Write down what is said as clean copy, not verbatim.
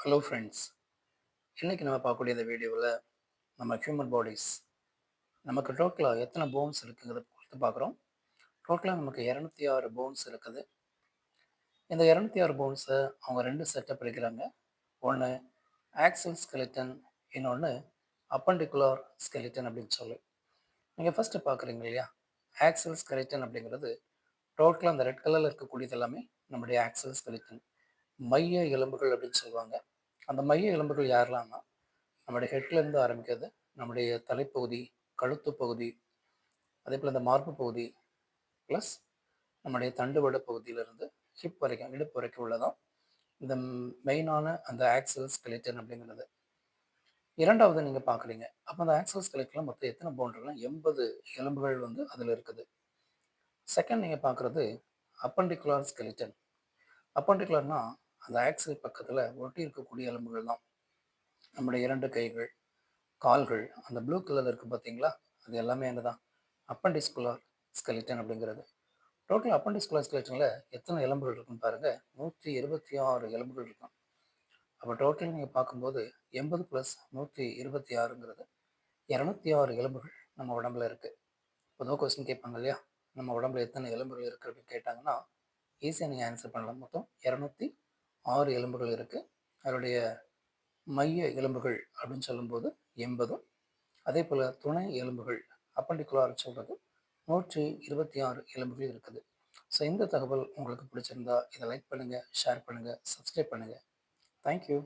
Hello friends. இன்றைக்கி நம்ம பார்க்கக்கூடிய இந்த வீடியோவில் நம்ம ஹியூமன் பாடிஸ் நமக்கு டோட்டலாக எத்தனை போன்ஸ் இருக்குங்கிறத குறித்து பார்க்குறோம். டோட்டலாக நமக்கு 206 போன்ஸ் இருக்குது. இந்த 206 போன்ஸை அவங்க ரெண்டு செட்டப் பிரிக்கிறாங்க. ஒன்று ஆக்சல் ஸ்கெலிட்டன், இன்னொன்று அப்பண்டிகுலார் ஸ்கெலிட்டன் அப்படின்னு சொல்லி. நீங்கள் ஃபஸ்ட்டு பார்க்குறீங்க இல்லையா, ஆக்சல் ஸ்கெலிட்டன் அப்படிங்கிறது டோட்டலாக அந்த ரெட் கலரில் இருக்கக்கூடியது எல்லாமே நம்முடைய ஆக்சல் ஸ்கெலிட்டன், மைய எலும்புகள் அப்படின்னு சொல்லுவாங்க. அந்த மைய எலும்புகள் யாரெல்லாம்னா நம்முடைய ஹெட்லேருந்து ஆரம்பிக்கிறது, நம்முடைய தலைப்பகுதி, கழுத்து பகுதி, அதே போல் இந்த மார்பு பகுதி, ப்ளஸ் நம்முடைய தண்டுவட பகுதியிலிருந்து ஹிப் வரைக்கும், இடுப்பு வரைக்கும் உள்ளதான் இந்த மெயினான அந்த ஆக்சல் ஸ்கெலிட்டன் அப்படிங்கிறது. இரண்டாவது நீங்கள் பார்க்குறீங்க, அப்போ அந்த ஆக்சல் ஸ்கெலிட்டனில் மொத்தம் எத்தனை போன் இருக்குன்னா 80 எலும்புகள் வந்து அதில் இருக்குது. செகண்ட் நீங்கள் பார்க்குறது அப்பண்டிகுலார் ஸ்கெலிட்டன். அப்பண்டிகுலர்னா அந்த ஆக்சல் பக்கத்தில் ஒட்டி இருக்கக்கூடிய எலும்புகள் தான். நம்முடைய 2 கைகள், கால்கள், அந்த ப்ளூ கலரில் இருக்குது பார்த்தீங்களா, அது எல்லாமே என்னதான் அப்பண்டிஸ்குலார் ஸ்கெலிட்டன் அப்படிங்கிறது. டோட்டல் அப்பண்டிஸ்குலார் ஸ்கெலிட்டனில் எத்தனை எலும்புகள் இருக்குன்னு பாருங்கள், 126 எலும்புகள் இருக்கும். அப்போ டோட்டல் நீங்கள் பார்க்கும்போது 80 + 126ங்கிறது 206 எலும்புகள் நம்ம உடம்புல இருக்குது. பொதுவாக கொஸ்டின் கேட்பாங்க இல்லையா, நம்ம உடம்புல எத்தனை எலும்புகள் இருக்குது அப்படின்னு கேட்டாங்கன்னா ஈஸியாக நீங்கள் ஆன்சர் பண்ணலாம். மொத்தம் 206 எலும்புகள் இருக்குது. அதனுடைய மைய எலும்புகள் அப்படின்னு சொல்லும்போது 80, அதே போல் துணை எலும்புகள் அப்பண்டிகுலார் சொல்கிறது 126 எலும்புகள் இருக்குது. ஸோ இந்த தகவல் உங்களுக்கு பிடிச்சிருந்தா இதை லைக் பண்ணுங்கள், ஷேர் பண்ணுங்கள், சப்ஸ்கிரைப் பண்ணுங்கள். தேங்க்யூ.